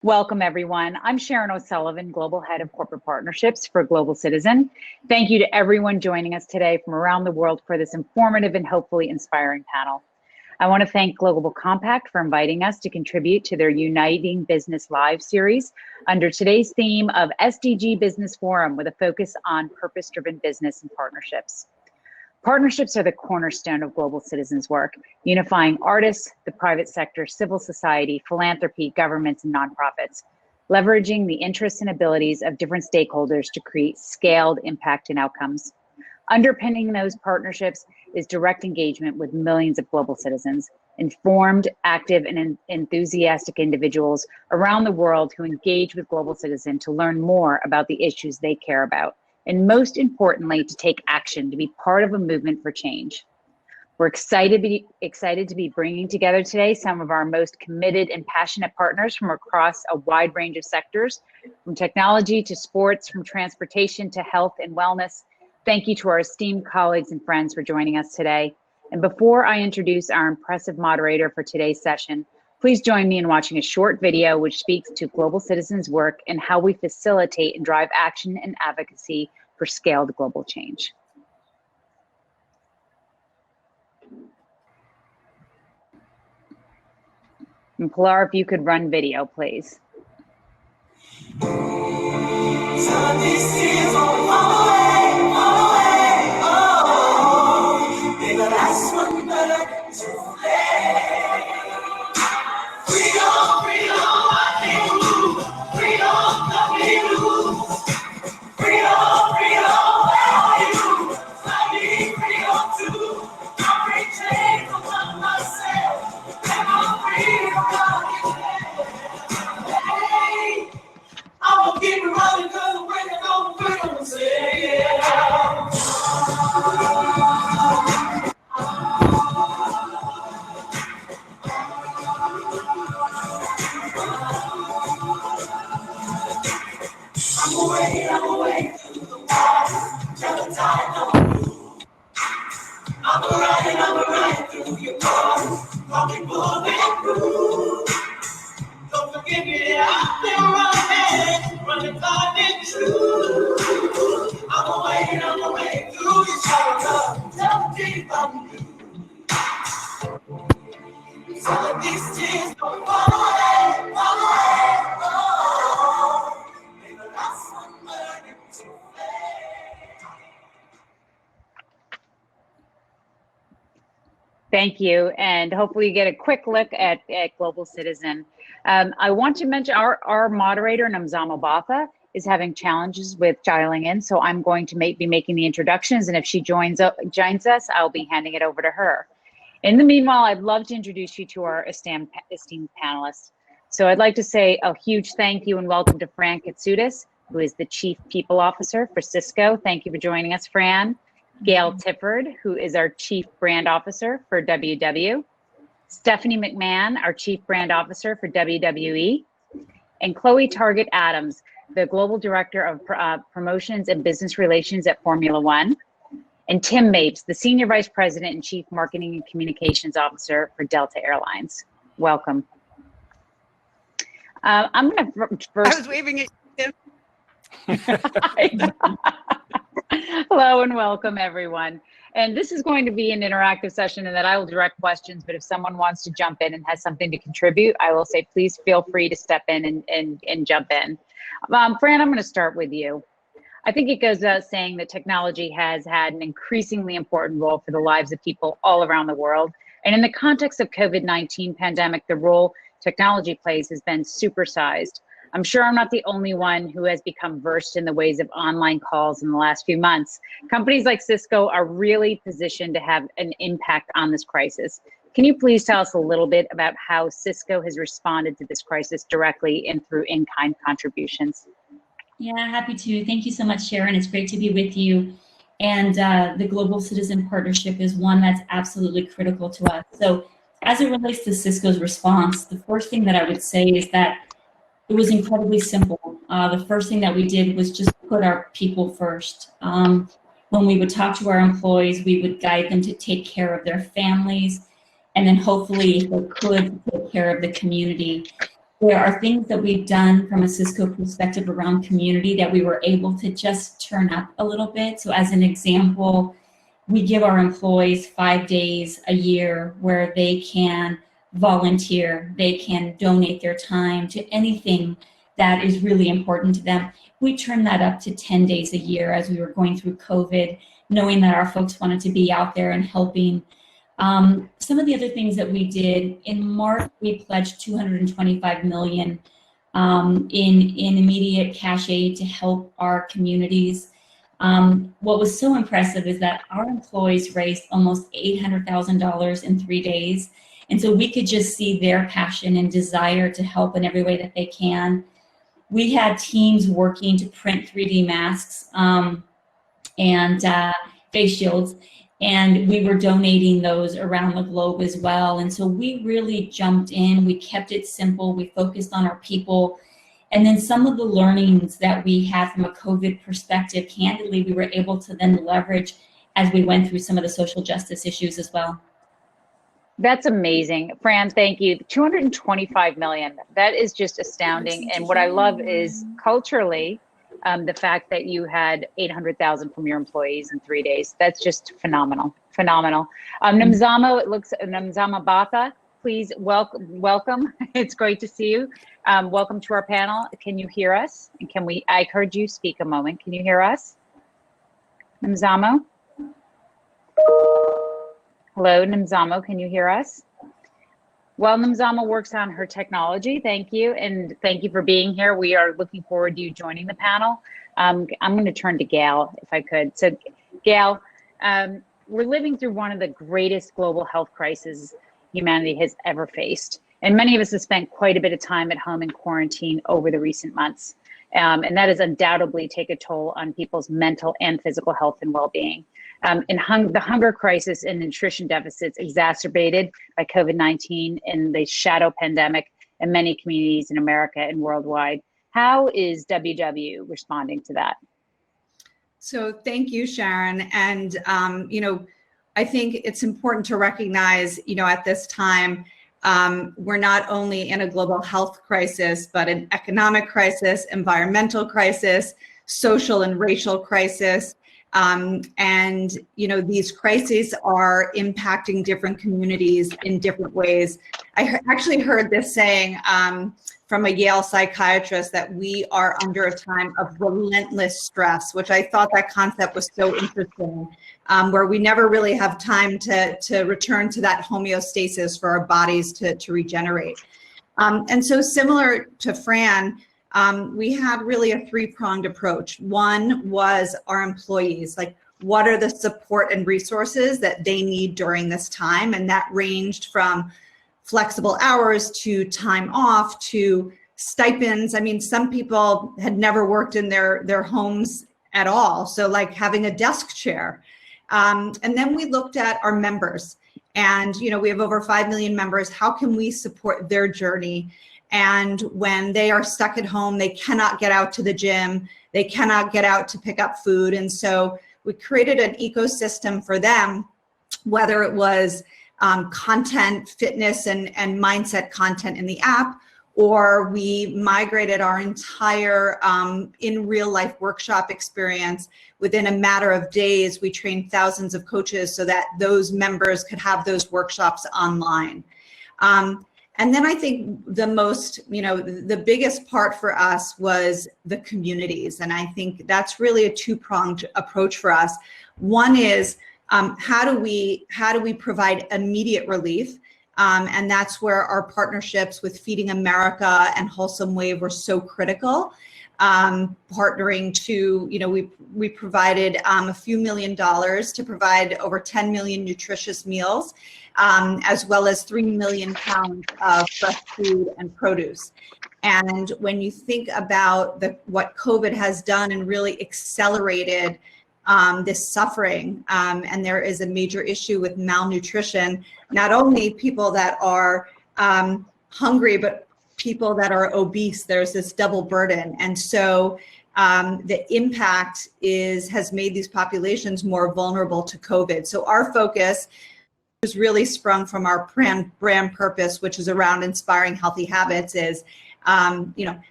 Welcome, everyone. I'm Sharon O'Sullivan, Global Head of Corporate Partnerships for Global Citizen. Thank you to everyone joining us today from around the world for this informative and hopefully inspiring panel. I want to thank Global Compact for inviting us to contribute to their Uniting Business Live series under today's theme of SDG Business Forum with a focus on purpose-driven business and partnerships. Partnerships are the cornerstone of Global Citizen's work, unifying artists, the private sector, civil society, philanthropy, governments, and nonprofits, leveraging the interests and abilities of different stakeholders to create scaled impact and outcomes. Underpinning those partnerships is direct engagement with millions of global citizens, informed, active, and enthusiastic individuals around the world who engage with Global Citizen to learn more about the issues they care about, and most importantly, to take action, to be part of a movement for change. We're excited to be bringing together today some of our most committed and passionate partners from across a wide range of sectors, from technology to sports, from transportation to health and wellness. Thank you to our esteemed colleagues and friends for joining us today. And before I introduce our impressive moderator for today's session, please join me in watching a short video which speaks to Global Citizen's work and how we facilitate and drive action and advocacy for scaled global change. And Pilar, if you could run video, please. Thank you, and hopefully you get a quick look at Global Citizen. I want to mention our moderator, Namzamo Botha, is having challenges with dialing in, so I'm going to be making the introductions, and if she joins us, I'll be handing it over to her. In the meanwhile, I'd love to introduce you to our esteemed panelists. So I'd like to say a huge thank you and welcome to Fran Katsoudas, who is the Chief People Officer for Cisco. Thank you for joining us, Fran. Gail Tifford, who is our Chief Brand Officer for WW. Stephanie McMahon, our Chief Brand Officer for WWE. And Chloe Target Adams, the Global Director of Promotions and Business Relations at Formula One. And Tim Mapes, the Senior Vice President and Chief Marketing and Communications Officer for Delta Airlines. Welcome. I'm going to first. I was waving at Tim. Hello and welcome, everyone. And this is going to be an interactive session in that I will direct questions, but if someone wants to jump in and has something to contribute, I will say, please feel free to step in and jump in. Fran, I'm going to start with you. I think it goes without saying that technology has had an increasingly important role for the lives of people all around the world. And in the context of COVID-19 pandemic, the role technology plays has been supersized. I'm sure I'm not the only one who has become versed in the ways of online calls in the last few months. Companies like Cisco are really positioned to have an impact on this crisis. Can you please tell us a little bit about how Cisco has responded to this crisis directly and through in-kind contributions? Yeah, happy to. Thank you so much, Sharon. It's great to be with you. And the Global Citizen Partnership is one that's absolutely critical to us. So as it relates to Cisco's response, the first thing that I would say is that it was incredibly simple. The first thing that we did was just put our people first. When we would talk to our employees, we would guide them to take care of their families, and then hopefully, if they could, take care of the community. there are things that we've done from a Cisco perspective around community that we were able to just turn up a little bit. So as an example, we give our employees 5 days a year where they can volunteer, they can donate their time to anything that is really important to them. We turned that up to 10 days a year as we were going through COVID, knowing that our folks wanted to be out there and helping. Some of the other things that we did, in March, we pledged $225 million in immediate cash aid to help our communities. What was so impressive is that our employees raised almost $800,000 in 3 days. And so we could just see their passion and desire to help in every way that they can. We had teams working to print 3D masks and face shields, and we were donating those around the globe as well. And so we really jumped in, we kept it simple, we focused on our people. And then some of the learnings that we had from a COVID perspective, candidly, we were able to then leverage as we went through some of the social justice issues as well. That's amazing. Fran, thank you. 225 million. That is just astounding. And what I love is culturally, the fact that you had 800,000 from your employees in 3 days. That's just phenomenal. Phenomenal. Namzama Batha, please welcome. It's great to see you. Welcome to our panel. Can you hear us? And I heard you speak a moment. Can you hear us? Namzamo? Hello, Namzamo, can you hear us? Well, Namzamo works on her technology. Thank you. And thank you for being here. We are looking forward to you joining the panel. I'm going to turn to Gail, if I could. So Gail, we're living through one of the greatest global health crises humanity has ever faced. And many of us have spent quite a bit of time at home in quarantine over the recent months. And that has undoubtedly taken a toll on people's mental and physical health and well-being. The hunger crisis and nutrition deficits exacerbated by COVID-19 and the shadow pandemic in many communities in America and worldwide. How is WW responding to that? So thank you, Sharon. And, I think it's important to recognize, at this time, we're not only in a global health crisis, but an economic crisis, environmental crisis, social and racial crisis. These crises are impacting different communities in different ways. I actually heard this saying from a Yale psychiatrist that we are under a time of relentless stress, which I thought that concept was so interesting, where we never really have time to return to that homeostasis for our bodies to regenerate. And so similar to Fran, we had really a three-pronged approach. One was our employees, like what are the support and resources that they need during this time? And that ranged from flexible hours to time off to stipends. I mean, some people had never worked in their homes at all. So like having a desk chair. And then we looked at our members and, we have over 5 million members. How can we support their journey? And when they are stuck at home, they cannot get out to the gym, they cannot get out to pick up food. And so we created an ecosystem for them, whether it was content, fitness, and mindset content in the app, or we migrated our entire in real life workshop experience. Within a matter of days, we trained thousands of coaches so that those members could have those workshops online. And then I think the most, the biggest part for us was the communities. And I think that's really a two-pronged approach for us. One is how do we provide immediate relief? And that's where our partnerships with Feeding America and Wholesome Wave were so critical. Partnering to, we provided a few $1 million to provide over 10 million nutritious meals, as well as 3 million pounds of fresh food and produce. And when you think about what COVID has done and really accelerated this suffering, and there is a major issue with malnutrition, not only people that are hungry, but people that are obese, there's this double burden. And so the impact has made these populations more vulnerable to COVID. So our focus is really sprung from our brand purpose, which is around inspiring healthy habits, is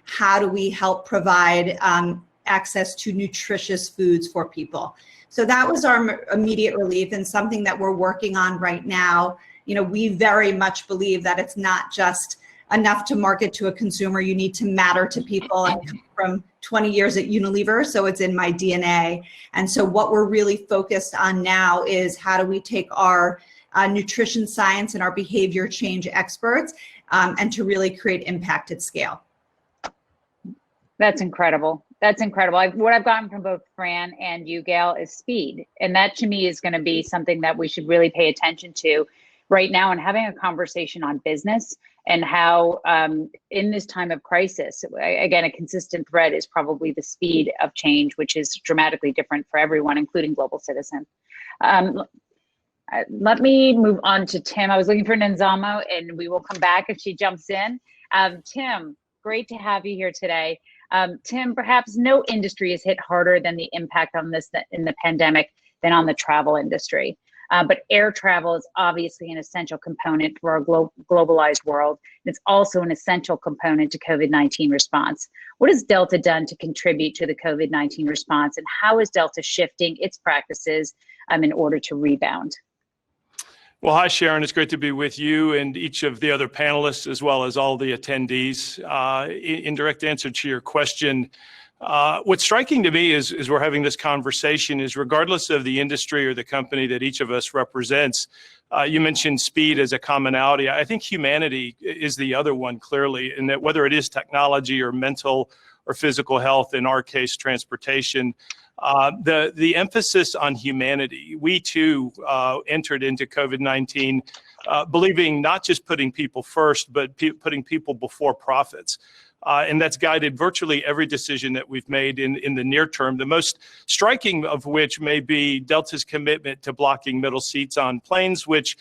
how do we help provide access to nutritious foods for people? So that was our immediate relief, and something that we're working on right now. We very much believe that it's not just enough to market to a consumer. You need to matter to people. I come from 20 years at Unilever, so it's in my DNA. And so what we're really focused on now is how do we take our nutrition science and our behavior change experts and to really create impact at scale. That's incredible. That's incredible. What I've gotten from both Fran and you, Gail, is speed. And that to me is going to be something that we should really pay attention to right now, and having a conversation on business and how in this time of crisis, again, a consistent thread is probably the speed of change, which is dramatically different for everyone, including Global Citizen. Let me move on to Tim. I was looking for Nzamo, and we will come back if she jumps in. Tim, great to have you here today. Tim, perhaps no industry is hit harder than the impact on this in the pandemic than on the travel industry. But air travel is obviously an essential component for our globalized world. It's also an essential component to COVID-19 response. What has Delta done to contribute to the COVID-19 response, and how is Delta shifting its practices in order to rebound? Well, hi, Sharon. It's great to be with you and each of the other panelists, as well as all the attendees. In direct answer to your question, what's striking to me is we're having this conversation is regardless of the industry or the company that each of us represents, you mentioned speed as a commonality. I think humanity is the other one, clearly, in that whether it is technology or mental or physical health, in our case, transportation, the emphasis on humanity. We too entered into COVID-19 believing not just putting people first, but putting people before profits. And that's guided virtually every decision that we've made in the near term, the most striking of which may be Delta's commitment to blocking middle seats on planes, which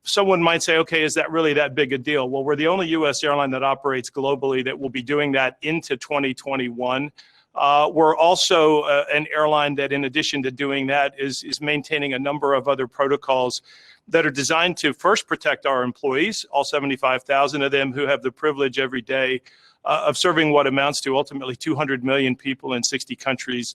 someone might say, okay, is that really that big a deal? Well, we're the only U.S. airline that operates globally that will be doing that into 2021. We're also an airline that, in addition to doing that, is maintaining a number of other protocols that are designed to first protect our employees, all 75,000 of them who have the privilege every day of serving what amounts to ultimately 200 million people in 60 countries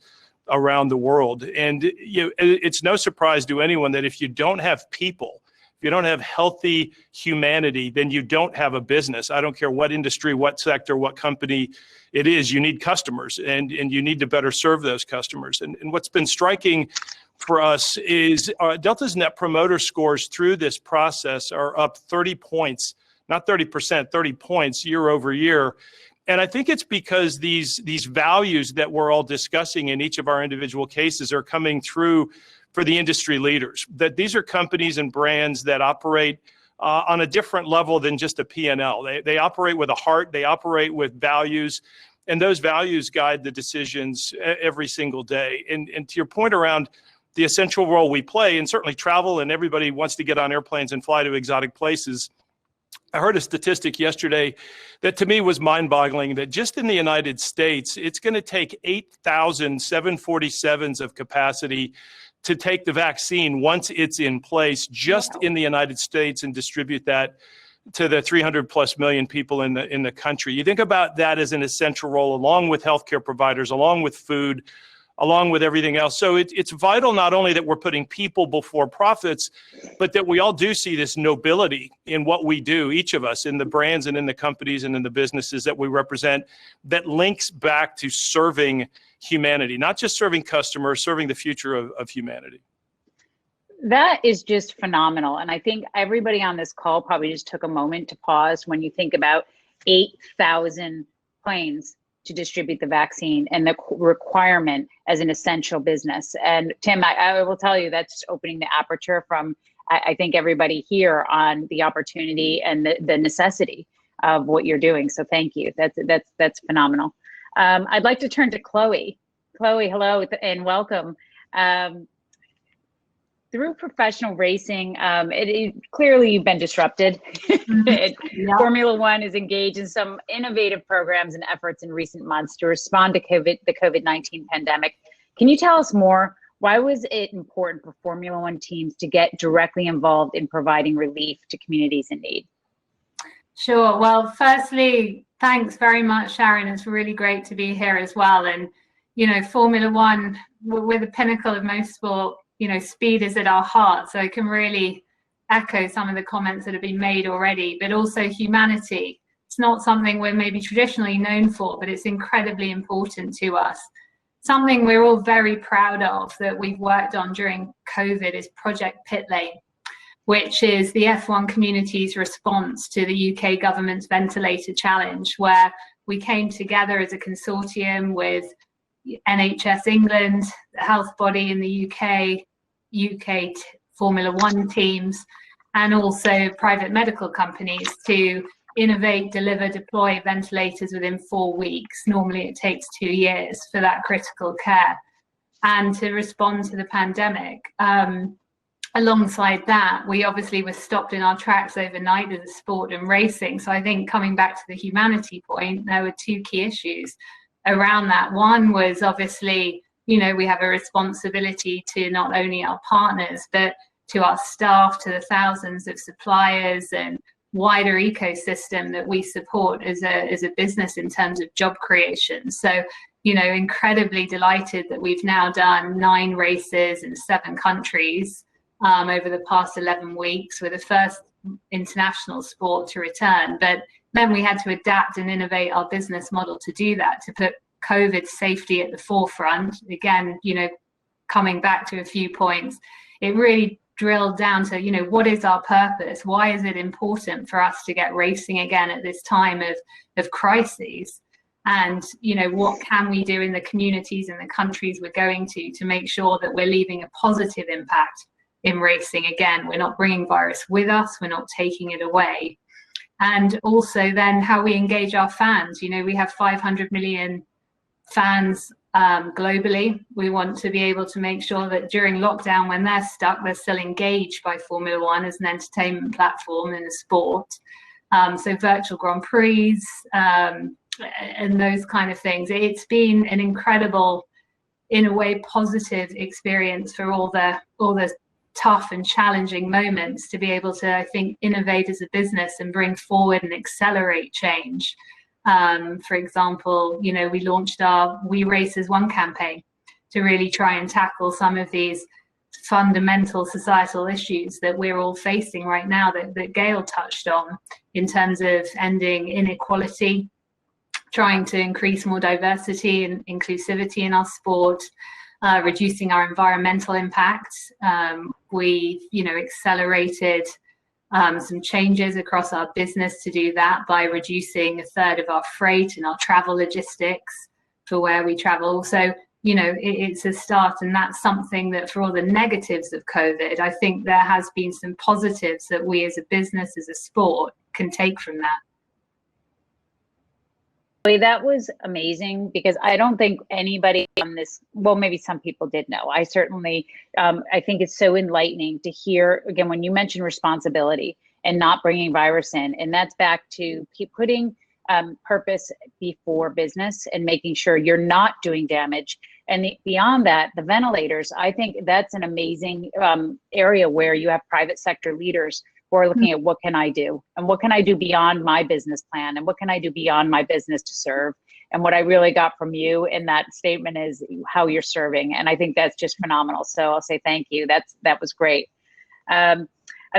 around the world. And it's no surprise to anyone that if you don't have people, if you don't have healthy humanity, then you don't have a business. I don't care what industry, what sector, what company it is, you need customers, and you need to better serve those customers. And what's been striking for us is Delta's Net Promoter Scores through this process are up 30 points, not 30%, 30 points year over year. And I think it's because these values that we're all discussing in each of our individual cases are coming through for the industry leaders, that these are companies and brands that operate on a different level than just a P&L. They operate with a heart, they operate with values, and those values guide the decisions every single day. And to your point around the essential role we play, and certainly travel, and everybody wants to get on airplanes and fly to exotic places. I heard a statistic yesterday that to me was mind-boggling, that just in the United States, it's going to take 8,000 747s of capacity to take the vaccine once it's in place just in the United States and distribute that to the 300 plus million people in the country. You think about that as an essential role, along with healthcare providers, along with food, along with everything else. So it's vital not only that we're putting people before profits, but that we all do see this nobility in what we do, each of us, in the brands and in the companies and in the businesses that we represent, that links back to serving humanity, not just serving customers, serving the future of humanity. That is just phenomenal. And I think everybody on this call probably just took a moment to pause when you think about 8,000 planes to distribute the vaccine and the requirement as an essential business. And Tim, I will tell you, that's opening the aperture from, I think, everybody here on the opportunity and the necessity of what you're doing. So thank you. That's phenomenal. I'd like to turn to Chloe. Chloe, hello and welcome. Through professional racing, clearly you've been disrupted. Yeah. Formula One is engaged in some innovative programs and efforts in recent months to respond to the COVID-19 pandemic. Can you tell us more? Why was it important for Formula One teams to get directly involved in providing relief to communities in need? Sure. Well, firstly, Thanks very much, Sharon. It's really great to be here as well. And, you know, Formula One, we're the pinnacle of motorsport. You know, speed is at our heart. So I can really echo some of the comments that have been made already, but also humanity. It's not something we're maybe traditionally known for, but it's incredibly important to us. Something we're all very proud of that we've worked on during COVID is Project Pit Lane, which is the F1 community's response to the UK government's ventilator challenge, where we came together as a consortium with NHS England, the health body in the UK Formula One teams, and also private medical companies to innovate, deliver, deploy ventilators within 4 weeks. Normally it takes 2 years for that critical care, and to respond to the pandemic. Alongside that, we obviously were stopped in our tracks overnight as a sport and racing. So I think coming back to the humanity point, there were 2 key issues around that. One was obviously, you know, we have a responsibility to not only our partners, but to our staff, to the thousands of suppliers and wider ecosystem that we support as a business in terms of job creation. So, you know, incredibly delighted that we've now done 9 races in 7 countries over the past 11 weeks. We're the first international sport to return, but then we had to adapt and innovate our business model to do that, to put COVID safety at the forefront. Again, you know, coming back to a few points, it really drilled down to, you know, what is our purpose? Why is it important for us to get racing again at this time of crises? And, you know, what can we do in the communities and the countries we're going to make sure that we're leaving a positive impact in racing? Again, we're not bringing virus with us, we're not taking it away. And also then how we engage our fans. You know, we have 500 million fans globally. We want to be able to make sure that during lockdown, when they're stuck, they're still engaged by Formula One as an entertainment platform and a sport. So virtual Grand Prix and those kind of things. It's been an incredible, in a way, positive experience for all the tough and challenging moments to be able to, I think, innovate as a business and bring forward and accelerate change. For example, you know, we launched our We Race as One campaign to really try and tackle some of these fundamental societal issues that we're all facing right now that Gail touched on, in terms of ending inequality, trying to increase more diversity and inclusivity in our sport, reducing our environmental impact. We, you know, accelerated some changes across our business to do that by reducing 1/3 of our freight and our travel logistics for where we travel. So, you know, it's a start, and that's something that, for all the negatives of COVID, I think there has been some positives that we as a business, as a sport, can take from that. That was amazing, because I don't think anybody on this, well, maybe some people did know. I certainly, I think it's so enlightening to hear, again, when you mention responsibility and not bringing virus in, and that's back to putting purpose before business and making sure you're not doing damage. And beyond that, the ventilators, I think that's an amazing area where you have private sector leaders who are looking at, what can I do? And what can I do beyond my business plan? And what can I do beyond my business to serve? And what I really got from you in that statement is how you're serving. And I think that's just phenomenal. So I'll say thank you. That was great. I'd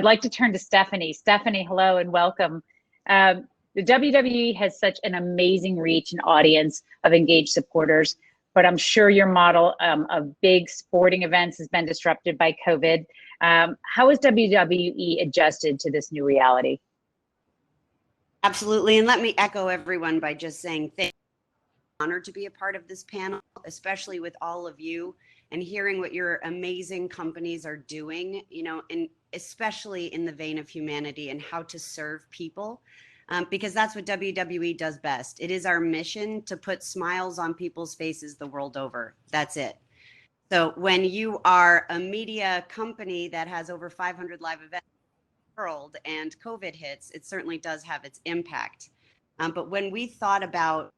like to turn to Stephanie. Stephanie, hello and welcome. The WWE has such an amazing reach and audience of engaged supporters, but I'm sure your model of big sporting events has been disrupted by COVID. How is WWE adjusted to this new reality? Absolutely. And let me echo everyone by just saying thank you. Honored to be a part of this panel, especially with all of you, and hearing what your amazing companies are doing, you know, and especially in the vein of humanity and how to serve people. Because that's what WWE does best. It is our mission to put smiles on people's faces the world over. That's it. So when you are a media company that has over 500 live events in the world and COVID hits, it certainly does have its impact. But when we thought about what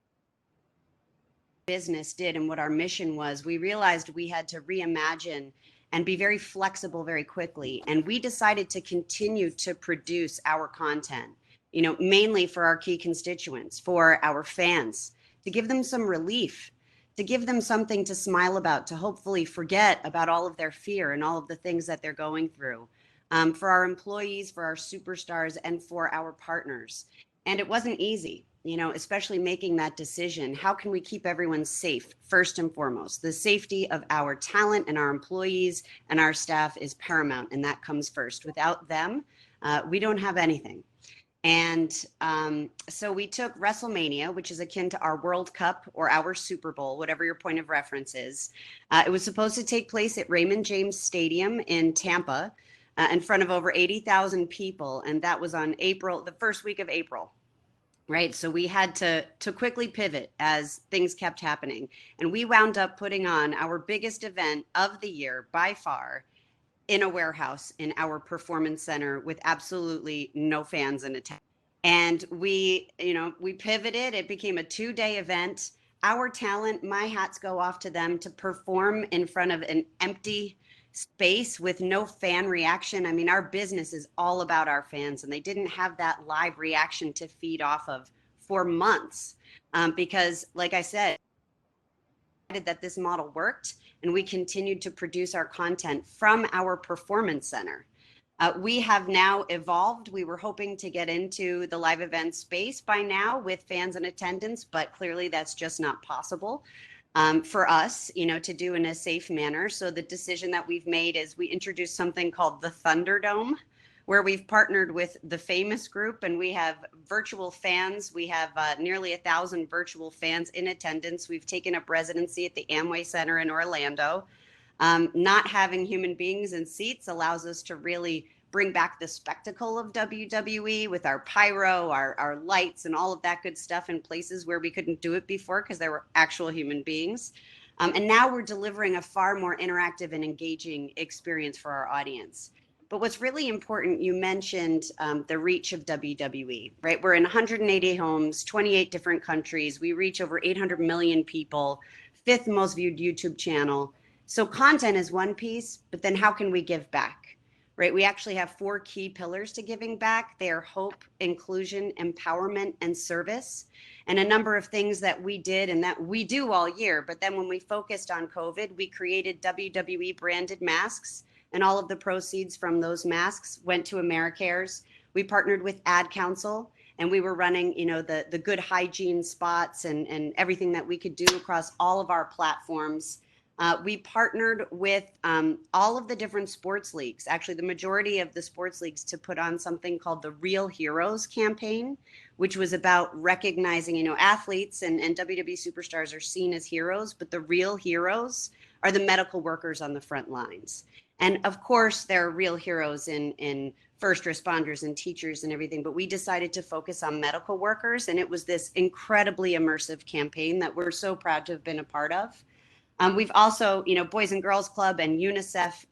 business did and what our mission was, we realized we had to reimagine and be very flexible very quickly. And we decided to continue to produce our content. mainly for our key constituents, for our fans, to give them some relief, to give them something to smile about, to hopefully forget about all of their fear and all of the things that they're going through, for our employees, for our superstars, and for our partners. And it wasn't easy, especially making that decision. How can we keep everyone safe? First and foremost, the safety of our talent and our employees and our staff is paramount, and that comes first. Without them, we don't have anything. And so we took Wrestlemania, which is akin to our World Cup or our Super Bowl, whatever your point of reference is. It was supposed to take place at Raymond James Stadium in Tampa in front of over 80,000 people. And that was on the first week of April, right? So we had to quickly pivot as things kept happening. And we wound up putting on our biggest event of the year by far in a warehouse in our performance center with absolutely no fans in attendance. And we pivoted. It became a 2-day event. Our talent, my hats go off to them, to perform in front of an empty space with no fan reaction. I mean, our business is all about our fans, and they didn't have that live reaction to feed off of for months because, like I said, that this model worked, and we continued to produce our content from our performance center. We have now evolved. We were hoping to get into the live event space by now with fans in attendance, but clearly that's just not possible for us, to do in a safe manner. So the decision that we've made is we introduced something called the Thunderdome, where we've partnered with the Famous Group, and we have virtual fans. We have nearly 1,000 virtual fans in attendance. We've taken up residency at the Amway Center in Orlando. Not having human beings in seats allows us to really bring back the spectacle of WWE with our pyro, our lights, and all of that good stuff in places where we couldn't do it before because there were actual human beings. And now we're delivering a far more interactive and engaging experience for our audience. But what's really important, you mentioned the reach of WWE, right? We're in 180 homes, 28 different countries. We reach over 800 million people, 5th most viewed YouTube channel. So content is one piece, but then how can we give back, right? We actually have 4 key pillars to giving back. They are hope, inclusion, empowerment, and service. And a number of things that we did and that we do all year. But then when we focused on COVID, we created WWE branded masks, and all of the proceeds from those masks went to AmeriCares. We partnered with Ad Council, and we were running, the good hygiene spots and everything that we could do across all of our platforms. We partnered with all of the different sports leagues, actually the majority of the sports leagues, to put on something called the Real Heroes campaign, which was about recognizing, athletes and WWE superstars are seen as heroes, but the real heroes are the medical workers on the front lines. And of course, there are real heroes in first responders and teachers and everything, but we decided to focus on medical workers. And it was this incredibly immersive campaign that we're so proud to have been a part of. We've also, Boys and Girls Club and UNICEF,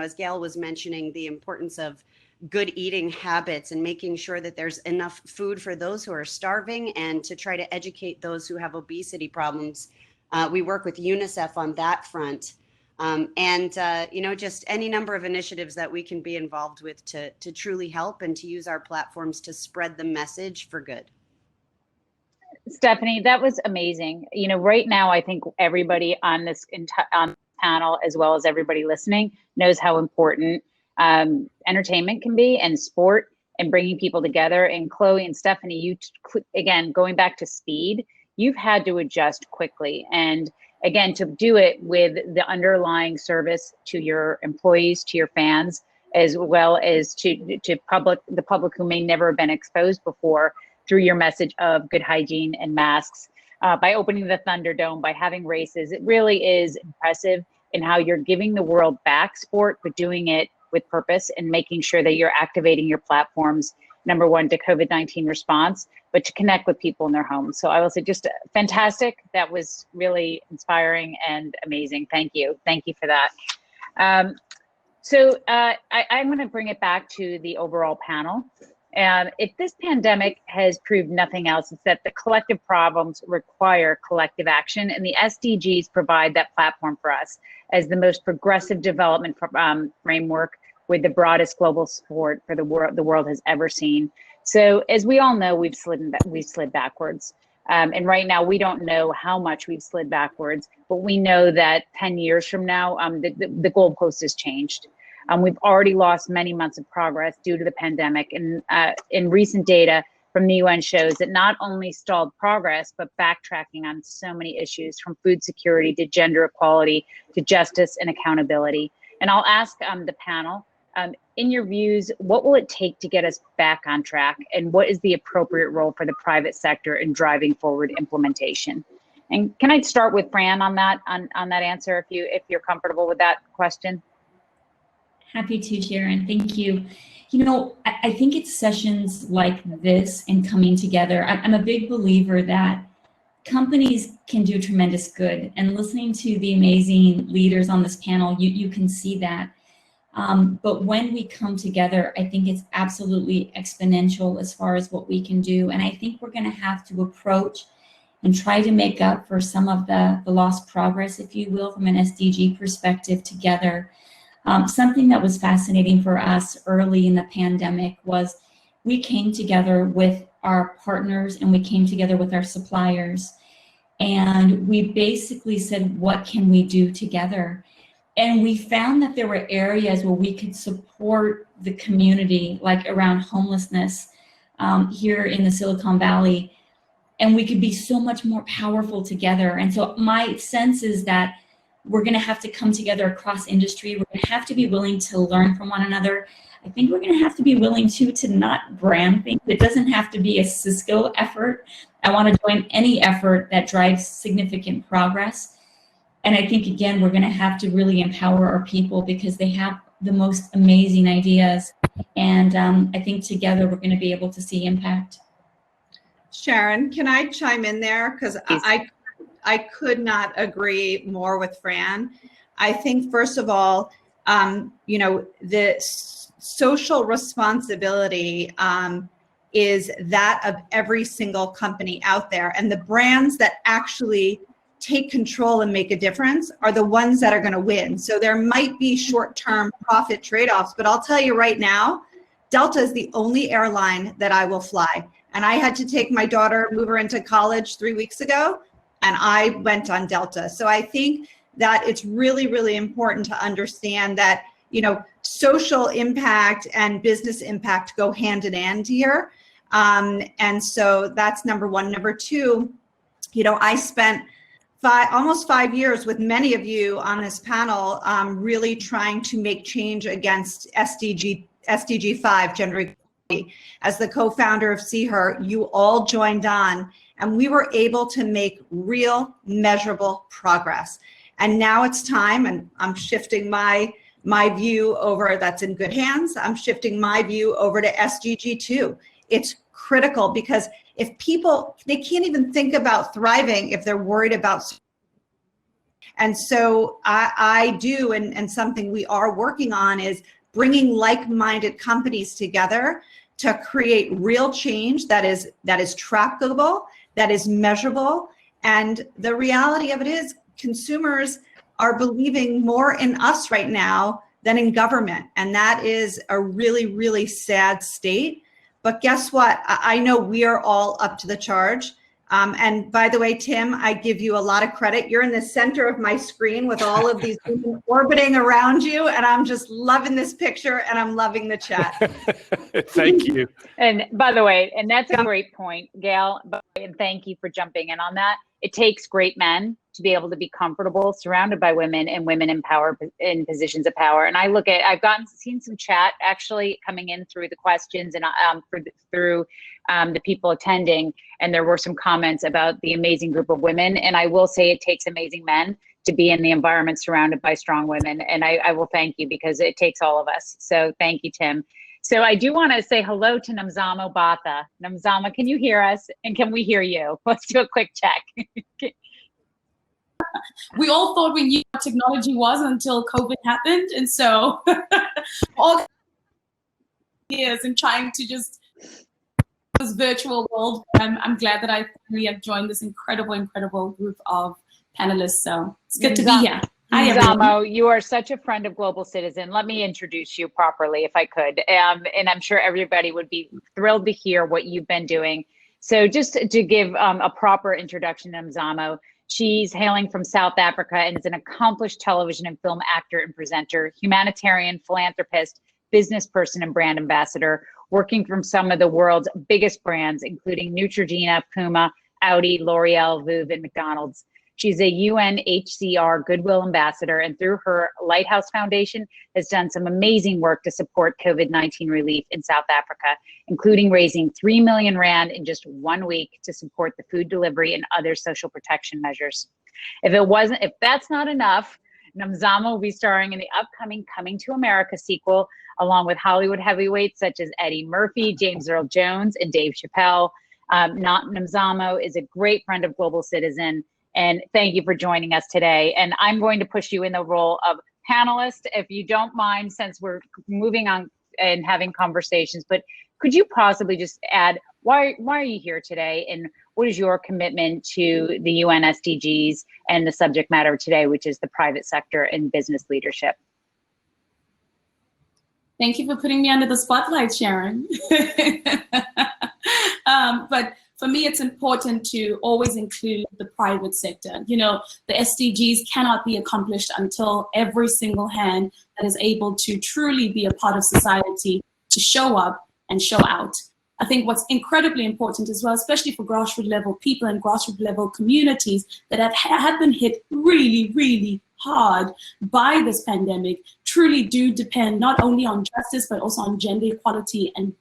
as Gail was mentioning, the importance of good eating habits and making sure that there's enough food for those who are starving and to try to educate those who have obesity problems. We work with UNICEF on that front. Just any number of initiatives that we can be involved with to truly help and to use our platforms to spread the message for good. Stephanie, that was amazing. Right now, I think everybody on this panel, as well as everybody listening, knows how important entertainment can be, and sport, and bringing people together. And Chloe and Stephanie, again, going back to speed, you've had to adjust quickly. And again, to do it with the underlying service to your employees, to your fans, as well as to the public who may never have been exposed before, through your message of good hygiene and masks, by opening the Thunderdome, by having races. It really is impressive in how you're giving the world back sport, but doing it with purpose and making sure that you're activating your platforms, number one, to COVID-19 response, but to connect with people in their homes. So I will say just fantastic. That was really inspiring and amazing. Thank you. Thank you for that. I'm going to bring it back to the overall panel. If this pandemic has proved nothing else, it's that the collective problems require collective action, and the SDGs provide that platform for us as the most progressive development framework with the broadest global support for the world has ever seen. So as we all know, we've slid backwards. And right now, we don't know how much we've slid backwards, but we know that 10 years from now, the goalpost has changed. We've already lost many months of progress due to the pandemic. And in recent data from the UN shows that not only stalled progress, but backtracking on so many issues, from food security to gender equality to justice and accountability. And I'll ask the panel, in your views, what will it take to get us back on track? And what is the appropriate role for the private sector in driving forward implementation? And can I start with Fran on that answer, if you're comfortable with that question? Happy to, Sharon. Thank you. You know, I think it's sessions like this and coming together. I'm a big believer that companies can do tremendous good. And listening to the amazing leaders on this panel, you can see that. But when we come together, I think it's absolutely exponential as far as what we can do. And I think we're going to have to approach and try to make up for some of the lost progress, if you will, from an SDG perspective together. Something that was fascinating for us early in the pandemic was we came together with our partners and we came together with our suppliers. And we basically said, what can we do together? And we found that there were areas where we could support the community, like around homelessness here in the Silicon Valley. And we could be so much more powerful together. And so my sense is that we're going to have to come together across industry. We're going to have to be willing to learn from one another. I think we're going to have to be willing to not brand things. It doesn't have to be a Cisco effort. I want to join any effort that drives significant progress. And I think, again, we're going to have to really empower our people because they have the most amazing ideas. And I think together we're going to be able to see impact. Sharon, can I chime in there? Because I could not agree more with Fran. I think, first of all, you know, the social responsibility is that of every single company out there. And the brands that actually take control and make a difference are the ones that are going to win. So there might be short-term profit trade-offs, but I'll tell you right now, Delta is the only airline that I will fly. And I had to take my daughter, move her into college 3 weeks ago, and I went on Delta. So I think that it's really, really important to understand that, you know, social impact and business impact go hand in hand here. And so that's number one. Number two, you know, I spent almost 5 years with many of you on this panel, really trying to make change against SDG 5, gender equality. As the co-founder of See Her, you all joined on, and we were able to make real measurable progress. And now it's time, and I'm shifting my view over, that's in good hands. I'm shifting my view over to SDG 2. It's critical because if people, they can't even think about thriving if they're worried about. And so I do, and something we are working on is bringing like-minded companies together to create real change that is trackable, that is measurable. And the reality of it is consumers are believing more in us right now than in government. And that is a really, really sad state. But guess what? I know we are all up to the charge. And by the way, Tim, I give you a lot of credit. You're in the center of my screen with all of these women orbiting around you. And I'm just loving this picture and I'm loving the chat. Thank you. And by the way, and that's a great point, Gail, and thank you for jumping in on that. It takes great men to be able to be comfortable surrounded by women and women in power, in positions of power. And I've seen some chat actually coming in through the questions and through the people attending. And there were some comments about the amazing group of women. And I will say it takes amazing men to be in the environment surrounded by strong women. And I will thank you because it takes all of us. So thank you, Tim. So I do want to say hello to Namzama Batha. Namzama, can you hear us? And can we hear you? Let's do a quick check. We all thought we knew what technology was until COVID happened. And so all years and trying to just this virtual world, I'm glad that I finally have joined this incredible group of panelists. So it's good to be here. Hi, everyone. Zamo, you are such a friend of Global Citizen. Let me introduce you properly, if I could. And I'm sure everybody would be thrilled to hear what you've been doing. So just to give a proper introduction to Zamo, she's hailing from South Africa and is an accomplished television and film actor and presenter, humanitarian, philanthropist, business person, and brand ambassador, working from some of the world's biggest brands, including Neutrogena, Puma, Audi, L'Oreal, Veuve, and McDonald's. She's a UNHCR Goodwill Ambassador, and through her Lighthouse Foundation has done some amazing work to support COVID-19 relief in South Africa, including raising 3 million Rand in just 1 week to support the food delivery and other social protection measures. If that's not enough, Nomzamo will be starring in the upcoming Coming to America sequel, along with Hollywood heavyweights such as Eddie Murphy, James Earl Jones, and Dave Chappelle. Nomzamo is a great friend of Global Citizen, and thank you for joining us today. And I'm going to push you in the role of panelist, if you don't mind, since we're moving on and having conversations. But could you possibly just add, why are you here today, and what is your commitment to the UN SDGs and the subject matter today, which is the private sector and business leadership? Thank you for putting me under the spotlight, Sharon. But for me, it's important to always include the private sector. You know, the SDGs cannot be accomplished until every single hand that is able to truly be a part of society to show up and show out. I think what's incredibly important as well, especially for grassroots level people and grassroots level communities that have been hit really, really hard by this pandemic, truly do depend not only on justice, but also on gender equality and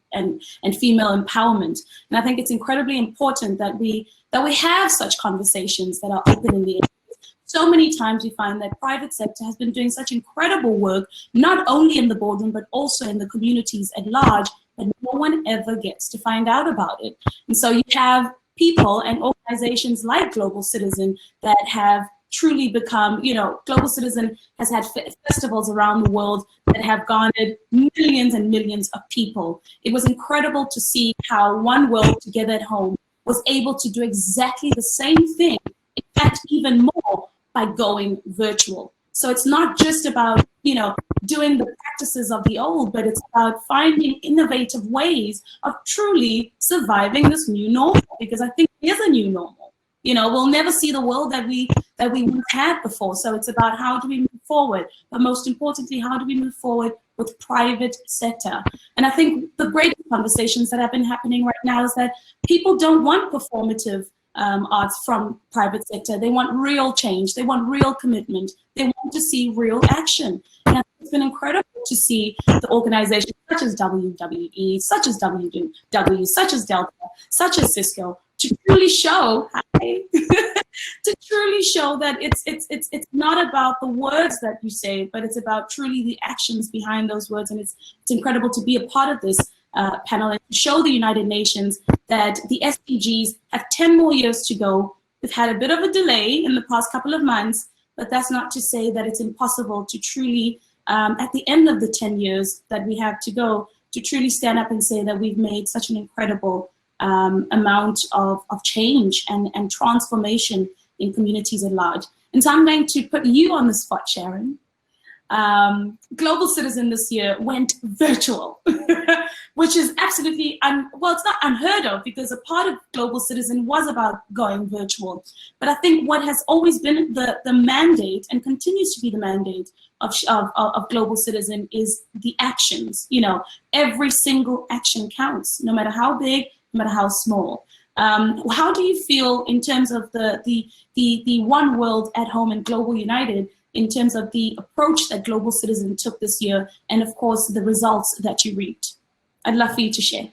female empowerment. And I think it's incredibly important that we have such conversations that are open in the air. So many times we find that private sector has been doing such incredible work, not only in the boardroom, but also in the communities at large, but no one ever gets to find out about it. And so you have people and organizations like Global Citizen that have truly become, you know, Global Citizen has had festivals around the world that have garnered millions and millions of people. It was incredible to see how One World Together at Home was able to do exactly the same thing, in fact, even more, by going virtual. So it's not just about, you know, doing the practices of the old, but it's about finding innovative ways of truly surviving this new normal, because I think it is a new normal. You know, we'll never see the world that we once had before. So it's about how do we move forward, but most importantly, how do we move forward with private sector? And I think the great conversations that have been happening right now is that people don't want performative arts from private sector. They want real change. They want real commitment. They want to see real action. And it's been incredible to see the organizations such as WWE, such as WW, such as Delta, such as Cisco, to truly show, to truly show that it's not about the words that you say, but it's about truly the actions behind those words. And it's incredible to be a part of this panel and show the United Nations that the SDGs have 10 more years to go. We've had a bit of a delay in the past couple of months, but that's not to say that it's impossible to truly, at the end of the 10 years that we have to go, to truly stand up and say that we've made such an incredible amount of change and transformation in communities at large. And so I'm going to put you on the spot, Sharon. Global Citizen this year went virtual, which is absolutely, well, it's not unheard of, because a part of Global Citizen was about going virtual. But I think what has always been the mandate, and continues to be the mandate of Global Citizen, is the actions. You know, every single action counts, no matter how big, no matter how small. How do you feel in terms of the One World at Home and Global United, in terms of the approach that Global Citizen took this year, and of course the results that you reaped? I'd love for you to share.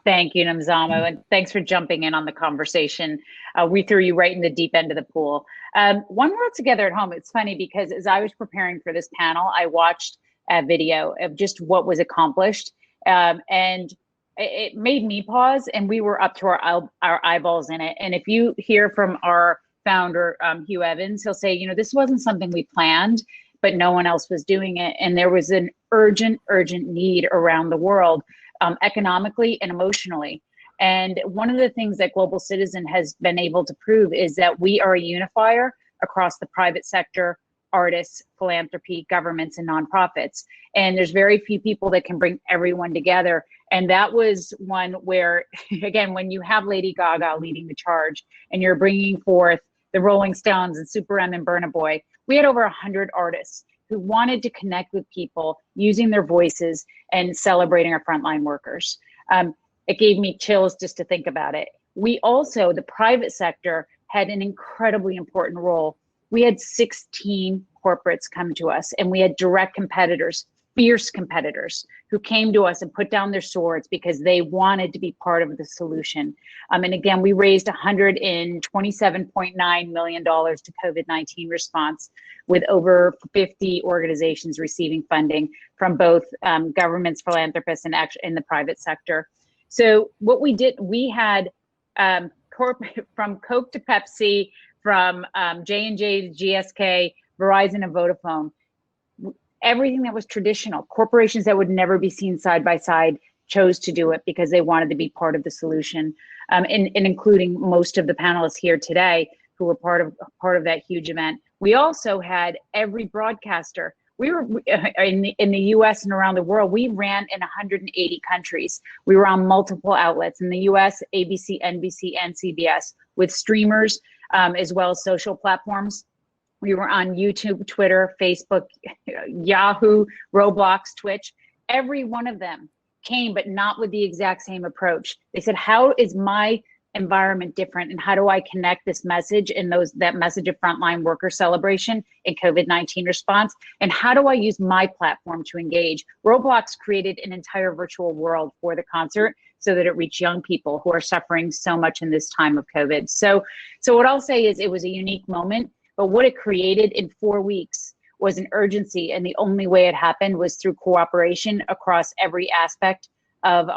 Thank you, Nomzamo, and thanks for jumping in on the conversation. We threw you right in the deep end of the pool. One World Together at Home, it's funny because as I was preparing for this panel, I watched a video of just what was accomplished, and it made me pause, and we were up to our eyeballs in it. And if you hear from our founder, Hugh Evans, he'll say, you know, this wasn't something we planned, but no one else was doing it. And there was an urgent need around the world, economically and emotionally. And one of the things that Global Citizen has been able to prove is that we are a unifier across the private sector, artists, philanthropy, governments, and nonprofits. And there's very few people that can bring everyone together. And that was one where, again, when you have Lady Gaga leading the charge and you're bringing forth the Rolling Stones and Super M and Burna Boy, we had over 100 artists who wanted to connect with people using their voices and celebrating our frontline workers. It gave me chills just to think about it. We also, the private sector, had an incredibly important role. We had 16 corporates come to us, and we had direct competitors, fierce competitors, who came to us and put down their swords because they wanted to be part of the solution. And again, we raised $127.9 million to COVID-19 response, with over 50 organizations receiving funding from both governments, philanthropists, and actually in the private sector. So what we did, we had from Coke to Pepsi, from J&J to GSK, Verizon and Vodafone, everything that was traditional, corporations that would never be seen side by side chose to do it because they wanted to be part of the solution, and including most of the panelists here today who were part of that huge event. We also had every broadcaster. We were in the US and around the world. We ran in 180 countries. We were on multiple outlets in the US, ABC, NBC, and CBS, with streamers, as well as social platforms. We were on YouTube, Twitter, Facebook, Yahoo, Roblox, Twitch. Every one of them came, but not with the exact same approach. They said, how is my environment different, and how do I connect this message and that message of frontline worker celebration and COVID-19 response, and how do I use my platform to engage? Roblox created an entire virtual world for the concert so that it reached young people who are suffering so much in this time of COVID. So what I'll say is it was a unique moment, but what it created in 4 weeks was an urgency, and the only way it happened was through cooperation across every aspect of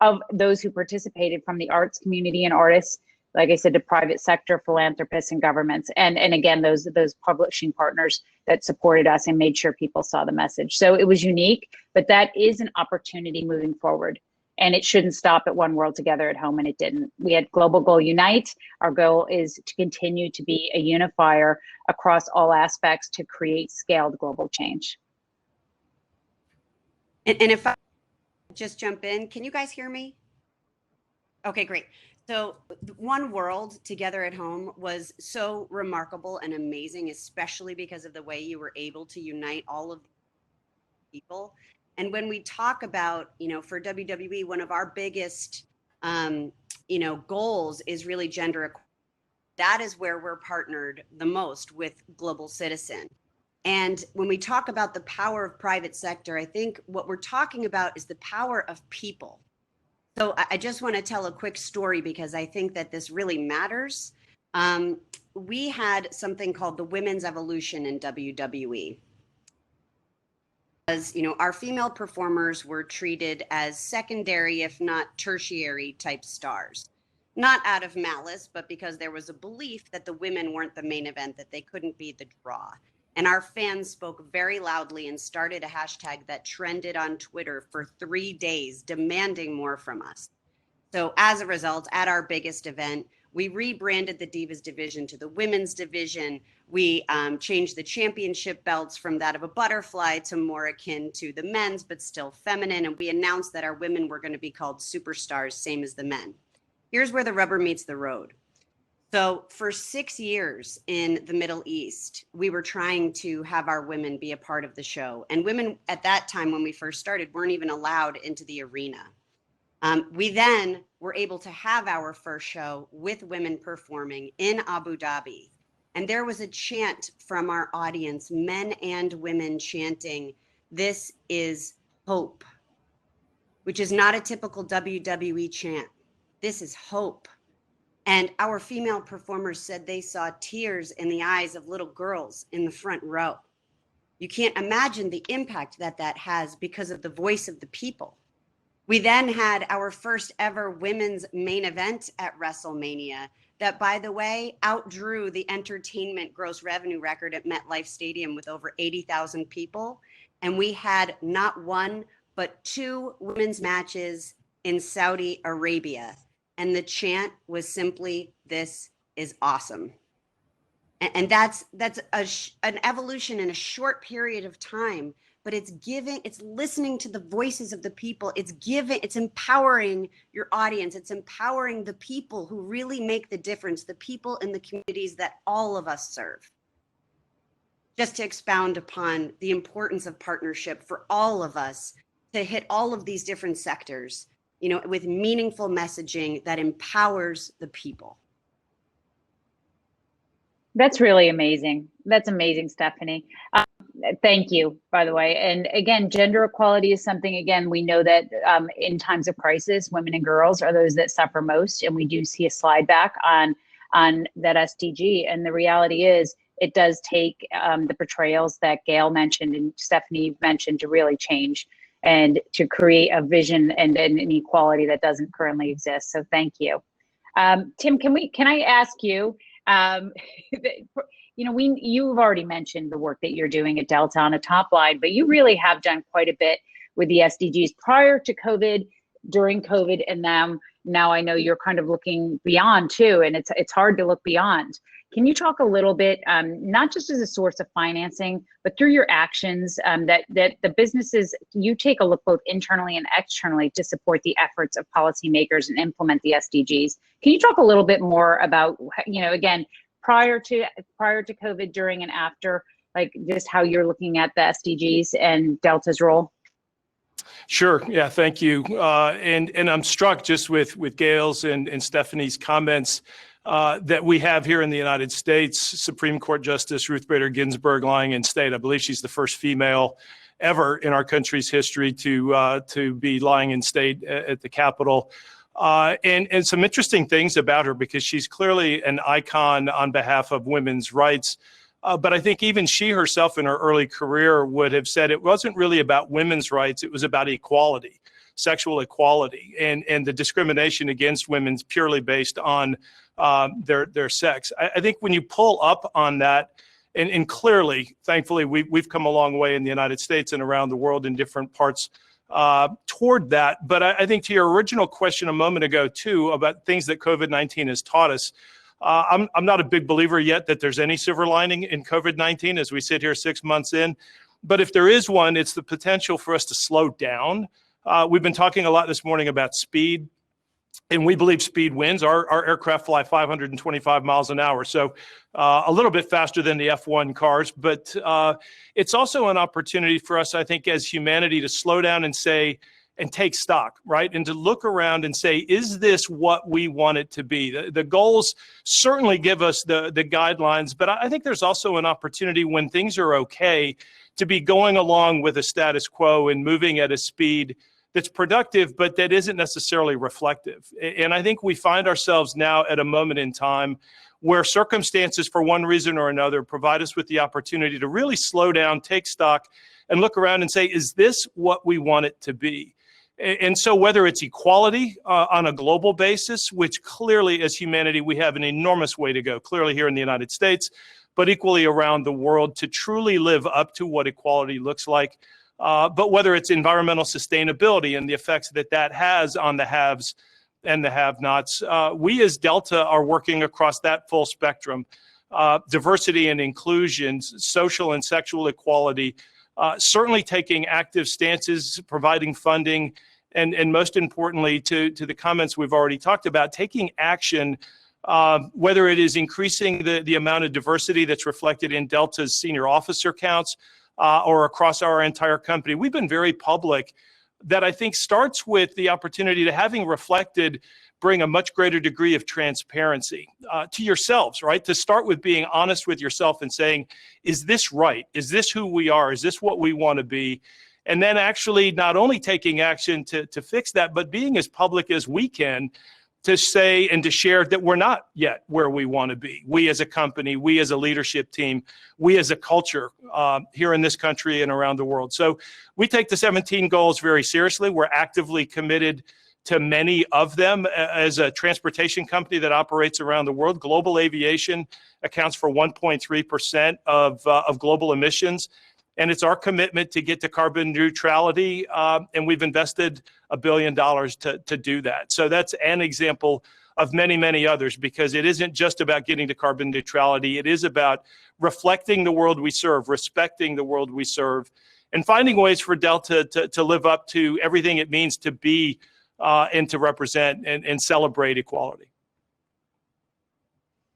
of those who participated, from the arts community and artists, like I said, to private sector, philanthropists, and governments, and again, those publishing partners that supported us and made sure people saw the message. So it was unique, but that is an opportunity moving forward, and it shouldn't stop at One World Together at Home, and it didn't. We had Global Goal Unite. Our goal is to continue to be a unifier across all aspects to create scaled global change. And if I just jump in, can you guys hear me? Okay, great. So One World Together at Home was so remarkable and amazing, especially because of the way you were able to unite all of the people. And when we talk about, for WWE, one of our biggest, goals is really gender equality. That is where we're partnered the most with Global Citizen. And when we talk about the power of private sector, I think what we're talking about is the power of people. So I just want to tell a quick story because I think that this really matters. We had something called the Women's Evolution in WWE. As our female performers were treated as secondary, if not tertiary type stars. Not out of malice, but because there was a belief that the women weren't the main event, that they couldn't be the draw. And our fans spoke very loudly and started a hashtag that trended on Twitter for 3 days, demanding more from us. So as a result, at our biggest event, we rebranded the Divas division to the Women's division. We changed the championship belts from that of a butterfly to more akin to the men's, but still feminine. And we announced that our women were going to be called superstars, same as the men. Here's where the rubber meets the road. So for 6 years in the Middle East, we were trying to have our women be a part of the show. And women at that time, when we first started, weren't even allowed into the arena. We then were able to have our first show with women performing in Abu Dhabi. And there was a chant from our audience, men and women chanting, "This is hope," which is not a typical WWE chant. This is hope. And our female performers said they saw tears in the eyes of little girls in the front row. You can't imagine the impact that has because of the voice of the people. We then had our first ever women's main event at Wrestlemania that, by the way, outdrew the entertainment gross revenue record at MetLife Stadium with over 80,000 people. And we had not one, but 2 women's matches in Saudi Arabia. And the chant was simply, "This is awesome." And that's an evolution in a short period of time, but it's listening to the voices of the people. It's empowering your audience. It's empowering the people who really make the difference, the people in the communities that all of us serve. Just to expound upon the importance of partnership for all of us to hit all of these different sectors, with meaningful messaging that empowers the people. That's really amazing. That's amazing, Stephanie. Thank you, by the way. And again, gender equality is something, again, we know that in times of crisis, women and girls are those that suffer most. And we do see a slide back on that SDG. And the reality is it does take the portrayals that Gail mentioned and Stephanie mentioned to really change and to create a vision and an equality that doesn't currently exist. So thank you. Tim, can I ask you, you've already mentioned the work that you're doing at Delta on a top line, but you really have done quite a bit with the SDGs prior to COVID, during COVID, and now I know you're kind of looking beyond too, and it's hard to look beyond. Can you talk a little bit, not just as a source of financing, but through your actions that the businesses, you take a look both internally and externally to support the efforts of policymakers and implement the SDGs. Can you talk a little bit more about, again, prior to COVID, during and after, like just how you're looking at the SDGs and Delta's role? Sure. Yeah. Thank you. And I'm struck just with Gail's and Stephanie's comments that we have here in the United States, Supreme Court Justice Ruth Bader Ginsburg lying in state. I believe she's the first female ever in our country's history to be lying in state at the Capitol. And some interesting things about her, because she's clearly an icon on behalf of women's rights. But I think even she herself in her early career would have said it wasn't really about women's rights. It was about equality, sexual equality, and the discrimination against women purely based on their sex. I think when you pull up on that, and clearly, thankfully, we've come a long way in the United States and around the world in different parts toward that. But I think to your original question a moment ago, too, about things that COVID-19 has taught us, I'm not a big believer yet that there's any silver lining in COVID-19 as we sit here 6 months in. But if there is one, it's the potential for us to slow down. We've been talking a lot this morning about speed, and we believe speed wins. Our aircraft fly 525 miles an hour, so a little bit faster than the F1 cars. But it's also an opportunity for us, I think, as humanity to slow down and say, and take stock, right? And to look around and say, is this what we want it to be? The goals certainly give us the guidelines, but I think there's also an opportunity when things are okay to be going along with a status quo and moving at a speed that's productive, but that isn't necessarily reflective. And I think we find ourselves now at a moment in time where circumstances, for one reason or another, provide us with the opportunity to really slow down, take stock, and look around and say, is this what we want it to be? And so whether it's equality on a global basis, which clearly as humanity, we have an enormous way to go, clearly here in the United States, but equally around the world to truly live up to what equality looks like. But whether it's environmental sustainability and the effects that has on the haves and the have-nots, we as Delta are working across that full spectrum. Diversity and inclusion, social and sexual equality, certainly taking active stances, providing funding, and most importantly, to the comments we've already talked about, taking action, whether it is increasing the amount of diversity that's reflected in Delta's senior officer counts or across our entire company. We've been very public that I think starts with the opportunity to, having reflected, bring a much greater degree of transparency to yourselves, right? To start with being honest with yourself and saying, is this right? Is this who we are? Is this what we want to be? And then actually not only taking action to fix that, but being as public as we can to say and to share that we're not yet where we want to be. We as a company, we as a leadership team, we as a culture here in this country and around the world. So we take the 17 goals very seriously. We're actively committed to many of them. As a transportation company that operates around the world, global aviation accounts for 1.3% of global emissions. And it's our commitment to get to carbon neutrality. And we've invested $1 billion to do that. So that's an example of many, many others, because it isn't just about getting to carbon neutrality. It is about reflecting the world we serve, respecting the world we serve, and finding ways for Delta to live up to everything it means to be and to represent and celebrate equality.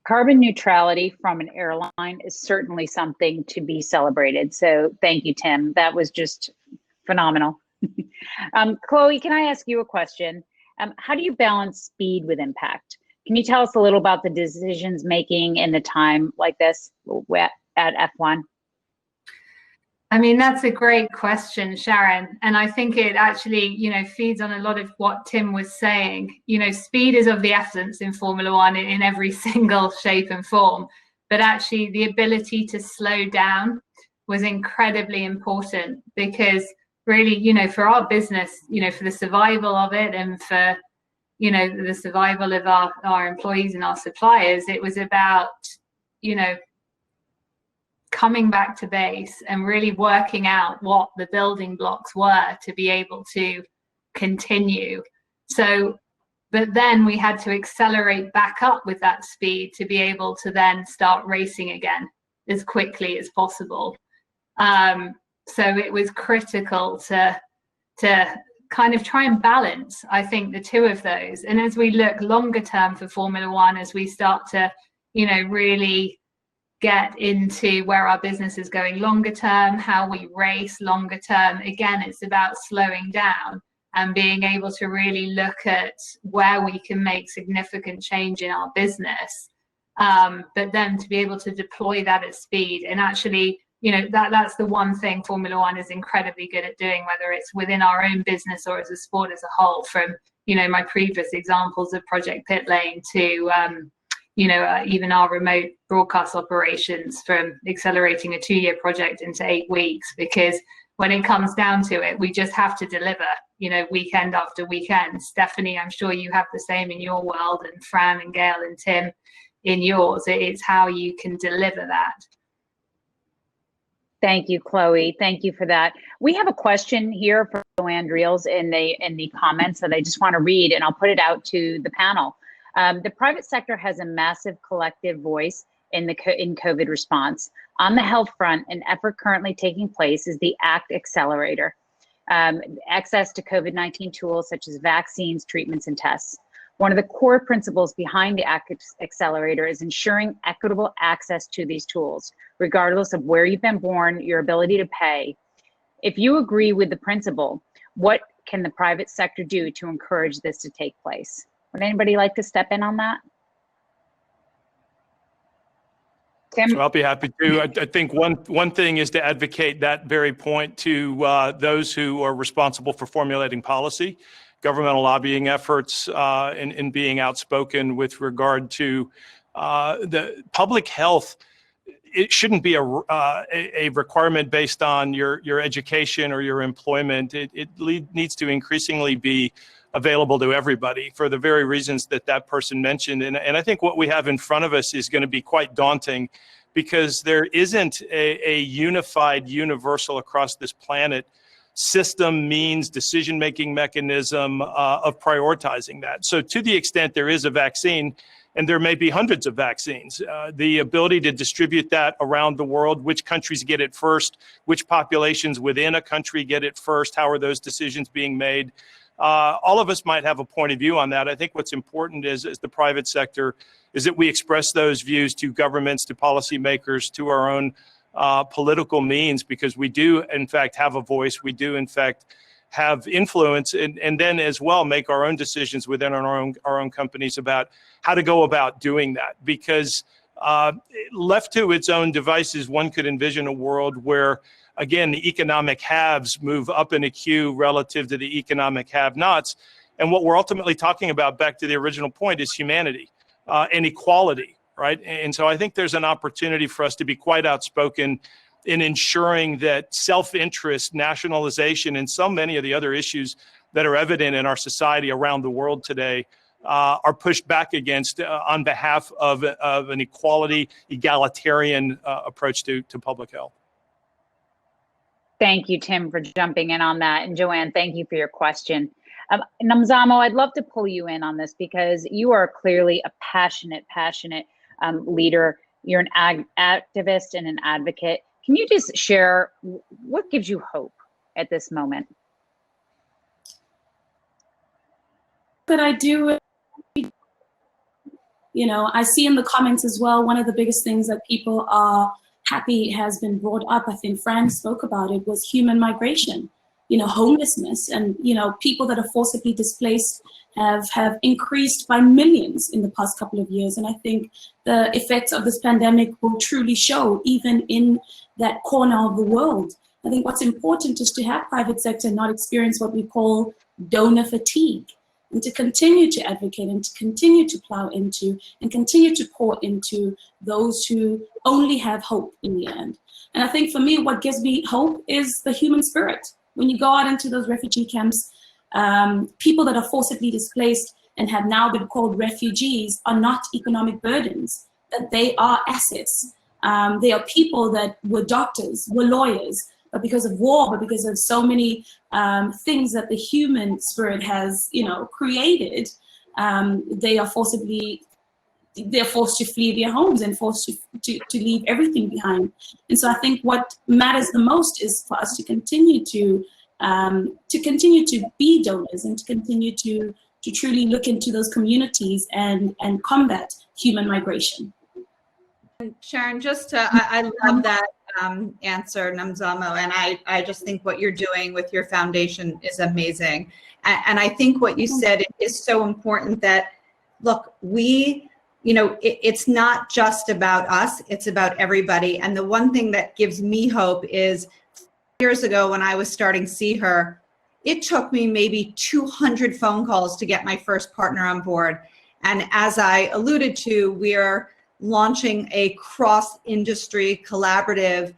Carbon neutrality from an airline is certainly something to be celebrated. So thank you, Tim. That was just phenomenal. Chloe, can I ask you a question? How do you balance speed with impact? Can you tell us a little about the decisions making in the time like this at F1? I mean, that's a great question, Sharon. And I think it actually, feeds on a lot of what Tim was saying. Speed is of the essence in Formula One in every single shape and form. But actually, the ability to slow down was incredibly important, because really, for our business, for the survival of it and for, the survival of our employees and our suppliers, it was about, coming back to base and really working out what the building blocks were to be able to continue. So, but then we had to accelerate back up with that speed to be able to then start racing again as quickly as possible. So it was critical to kind of try and balance, I think, the two of those. And as we look longer term for Formula One, as we start to, really get into where our business is going longer term, how we race longer term, again, it's about slowing down and being able to really look at where we can make significant change in our business. But then to be able to deploy that at speed, and actually, that's the one thing Formula One is incredibly good at doing, whether it's within our own business or as a sport as a whole, from, my previous examples of Project Pit Lane to, even our remote broadcast operations, from accelerating a 2-year project into 8 weeks, because when it comes down to it, we just have to deliver, weekend after weekend. Stephanie, I'm sure you have the same in your world, and Fran and Gail and Tim in yours. It's how you can deliver that. Thank you, Chloe. Thank you for that. We have a question here from Joanne Reels in the comments that I just want to read, and I'll put it out to the panel. The private sector has a massive collective voice in COVID response. On the health front, an effort currently taking place is the ACT Accelerator, access to COVID-19 tools such as vaccines, treatments, and tests. One of the core principles behind the ACT Accelerator is ensuring equitable access to these tools, regardless of where you've been born, your ability to pay. If you agree with the principle, what can the private sector do to encourage this to take place? Would anybody like to step in on that? Tim? I'll be happy to. I think one thing is to advocate that very point to those who are responsible for formulating policy, governmental lobbying efforts, and being outspoken with regard to the public health. It shouldn't be a requirement based on your education or your employment. It needs to increasingly be available to everybody for the very reasons that person mentioned. And I think what we have in front of us is going to be quite daunting, because there isn't a unified, universal across this planet system, means, decision-making mechanism of prioritizing that. So to the extent there is a vaccine, and there may be hundreds of vaccines, the ability to distribute that around the world, which countries get it first, which populations within a country get it first, how are those decisions being made? All of us might have a point of view on that. I think what's important is, as the private sector, is that we express those views to governments, to policymakers, to our own political means, because we do, in fact, have a voice. We do, in fact, have influence, and then as well make our own decisions within our own companies about how to go about doing that. Because left to its own devices, one could envision a world where, again, the economic haves move up in a queue relative to the economic have-nots. And what we're ultimately talking about, back to the original point, is humanity and equality, right? And so I think there's an opportunity for us to be quite outspoken in ensuring that self-interest, nationalization, and so many of the other issues that are evident in our society around the world today are pushed back against on behalf of an equality, egalitarian approach to public health. Thank you, Tim, for jumping in on that. And Joanne, thank you for your question. Namzamo, I'd love to pull you in on this because you are clearly a passionate leader. You're an activist and an advocate. Can you just share what gives you hope at this moment? But I do, you know, I see in the comments as well, one of the biggest things that people are happy has been brought up, I think Fran spoke about it, was human migration, you know, homelessness, and, you know, people that are forcibly displaced have increased by millions in the past couple of years. And I think the effects of this pandemic will truly show even in that corner of the world. I think what's important is to have private sector not experience what we call donor fatigue, and to continue to advocate and to continue to plow into and continue to pour into those who only have hope in the end. And I think for me, what gives me hope is the human spirit. When you go out into those refugee camps, people that are forcibly displaced and have now been called refugees are not economic burdens, that they are assets. They are people that were doctors, were lawyers, but because of war, but because of so many things that the human spirit has, you know, created, they're forced to flee their homes and forced to leave everything behind. And so I think what matters the most is for us to continue to be donors and to continue to truly look into those communities and combat human migration. Sharon, I love that answer, Namzamo, and I just think what you're doing with your foundation is amazing. And I think what you said is so important that, look, it's not just about us, it's about everybody. And the one thing that gives me hope is years ago when I was starting See Her, it took me maybe 200 phone calls to get my first partner on board. And as I alluded to, we're launching a cross-industry collaborative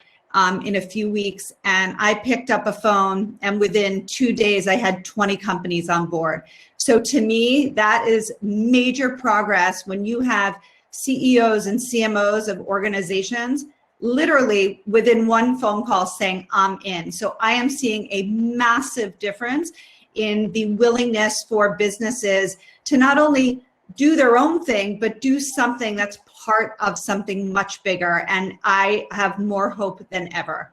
in a few weeks. And I picked up a phone and within 2 days, I had 20 companies on board. So to me, that is major progress when you have CEOs and CMOs of organizations literally within one phone call saying, I'm in. So I am seeing a massive difference in the willingness for businesses to not only do their own thing, but do something that's part of something much bigger. And I have more hope than ever.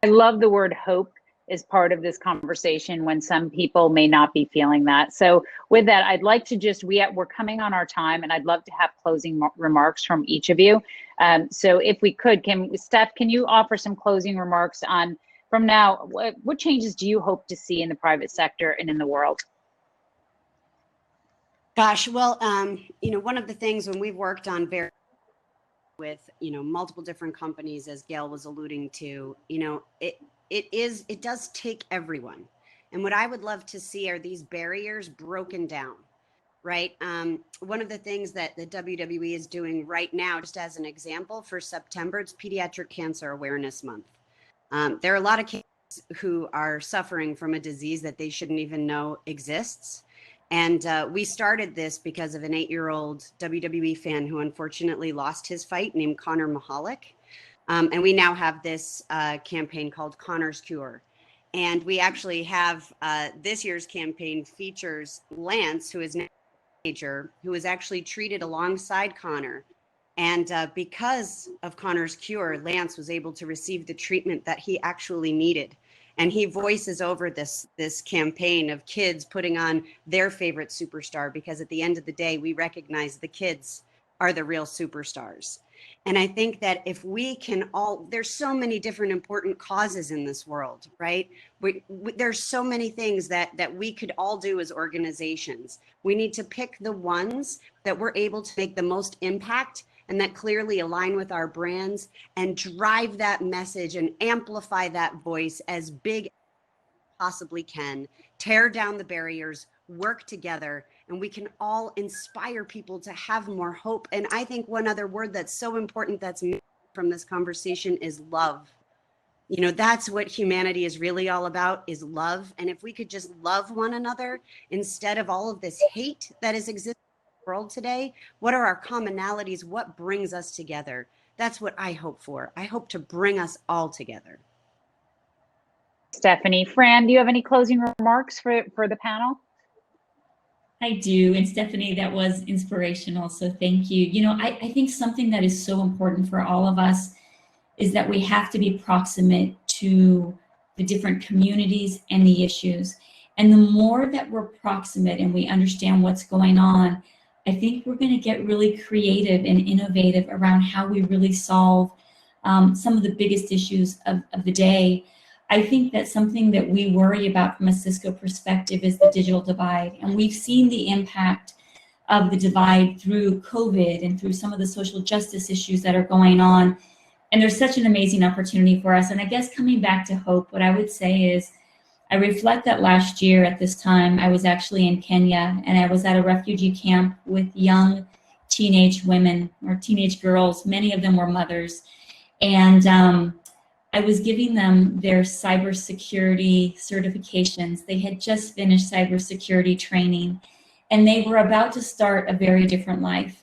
I love the word hope as part of this conversation when some people may not be feeling that. So with that, I'd like to we're coming on our time, and I'd love to have closing remarks from each of you. So if we could, Steph, can you offer some closing remarks on, from now, what changes do you hope to see in the private sector and in the world? Gosh, well, one of the things when we've worked on with, multiple different companies, as Gail was alluding to, it does take everyone. And what I would love to see are these barriers broken down, right? One of the things that the WWE is doing right now, just as an example, for September, it's Pediatric Cancer Awareness Month. There are a lot of kids who are suffering from a disease that they shouldn't even know exists. And we started this because of an 8-year-old WWE fan who unfortunately lost his fight, named Conor Mahalik. And we now have this campaign called Conor's Cure. And we actually have this year's campaign features Lance, who is now a teenager, who was actually treated alongside Conor. And because of Conor's Cure, Lance was able to receive the treatment that he actually needed. And he voices over this campaign of kids putting on their favorite superstar, because at the end of the day, we recognize the kids are the real superstars. And I think that if we can there's so many different important causes in this world, right? There's so many things that we could all do as organizations. We need to pick the ones that we're able to make the most impact and that clearly align with our brands, and drive that message and amplify that voice as big as possibly can, tear down the barriers, work together, and we can all inspire people to have more hope. And I think one other word that's so important that's missing from this conversation is love. That's what humanity is really all about, is love. And if we could just love one another instead of all of this hate that is existing world today, what are our commonalities? What brings us together? That's what I hope for. I hope to bring us all together. Stephanie. Fran, do you have any closing remarks for the panel? I do. And Stephanie, that was inspirational. So thank you. You know, I think something that is so important for all of us is that we have to be proximate to the different communities and the issues. And the more that we're proximate and we understand what's going on, I think we're going to get really creative and innovative around how we really solve some of the biggest issues of the day. I think that something that we worry about from a Cisco perspective is the digital divide. And we've seen the impact of the divide through COVID and through some of the social justice issues that are going on. And there's such an amazing opportunity for us. And I guess coming back to hope, what I would say is, I reflect that last year at this time, I was actually in Kenya and I was at a refugee camp with young teenage women or teenage girls. Many of them were mothers. And I was giving them their cybersecurity certifications. They had just finished cybersecurity training and they were about to start a very different life.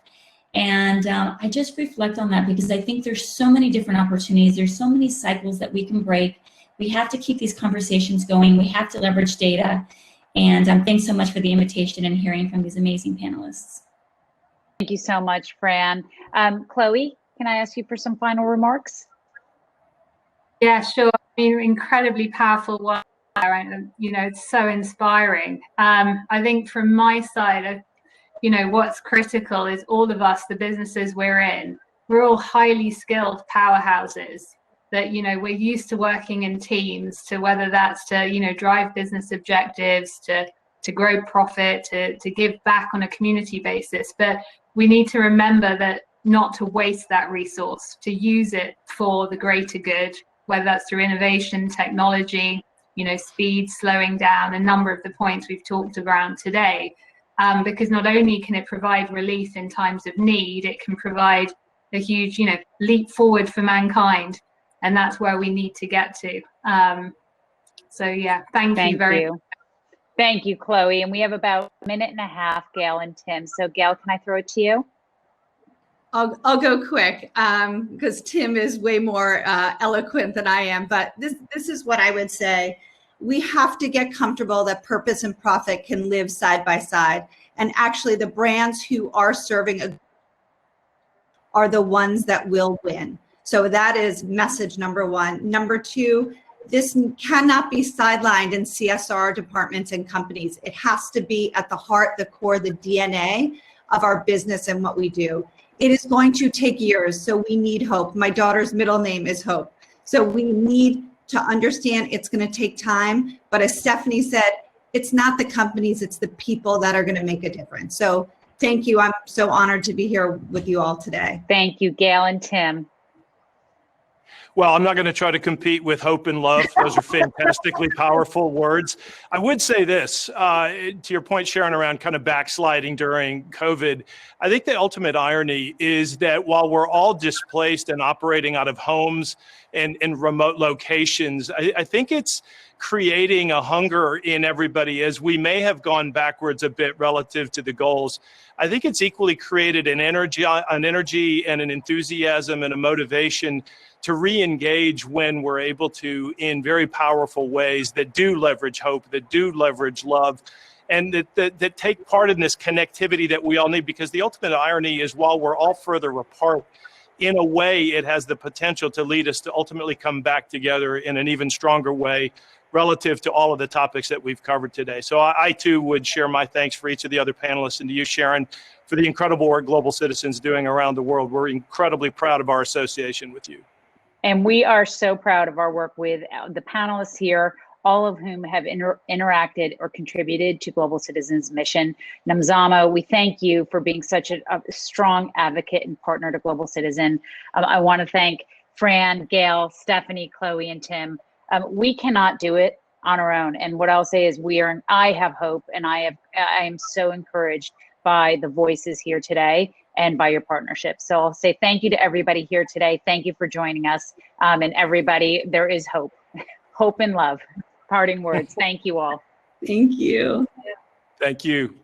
And I just reflect on that because I think there's so many different opportunities. There's so many cycles that we can break. We have to keep these conversations going. We have to leverage data. And thanks so much for the invitation and hearing from these amazing panelists. Thank you so much, Fran. Chloe, can I ask you for some final remarks? Yeah, sure. I mean, incredibly powerful work, and you know, it's so inspiring. I think from my side, you know, what's critical is all of us, the businesses we're in, we're all highly skilled powerhouses that, you know, we're used to working in teams, to whether that's to, you know, drive business objectives, to grow profit, to give back on a community basis. But we need to remember that not to waste that resource, to use it for the greater good, whether that's through innovation, technology, you know, speed, slowing down, a number of the points we've talked about today. Because not only can it provide relief in times of need, it can provide a huge, you know, leap forward for mankind. And that's where we need to get to. So yeah, thank you very much. Thank you, Chloe. And we have about a minute and a half, Gail and Tim. So Gail, can I throw it to you? I'll go quick because Tim is way more eloquent than I am. But this is what I would say. We have to get comfortable that purpose and profit can live side by side. And actually the brands who are serving are the ones that will win. So that is message number one. Number two, this cannot be sidelined in CSR departments and companies. It has to be at the heart, the core, the DNA of our business and what we do. It is going to take years, so we need hope. My daughter's middle name is Hope. So we need to understand it's going to take time. But as Stephanie said, it's not the companies, it's the people that are going to make a difference. So thank you. I'm so honored to be here with you all today. Thank you, Gail and Tim. Well, I'm not going to try to compete with hope and love. Those are fantastically powerful words. I would say this, to your point, Sharon, around kind of backsliding during COVID. I think the ultimate irony is that while we're all displaced and operating out of homes and in remote locations, I think it's creating a hunger in everybody as we may have gone backwards a bit relative to the goals. I think it's equally created an energy and an enthusiasm and a motivation to re-engage when we're able to in very powerful ways that do leverage hope, that do leverage love, and that take part in this connectivity that we all need. Because the ultimate irony is while we're all further apart, in a way, it has the potential to lead us to ultimately come back together in an even stronger way relative to all of the topics that we've covered today. So I too would share my thanks for each of the other panelists and to you, Sharon, for the incredible work Global Citizens doing around the world. We're incredibly proud of our association with you. And we are so proud of our work with the panelists here, all of whom have interacted or contributed to Global Citizens' mission. Namzama, we thank you for being such a strong advocate and partner to Global Citizen. I want to thank Fran, Gail, Stephanie, Chloe, and Tim. We cannot do it on our own. And what I'll say is I have hope, and I am so encouraged by the voices here today and by your partnership. So I'll say thank you to everybody here today. Thank you for joining us. And everybody, there is hope, hope and love. Parting words. Thank you all. Thank you. Thank you.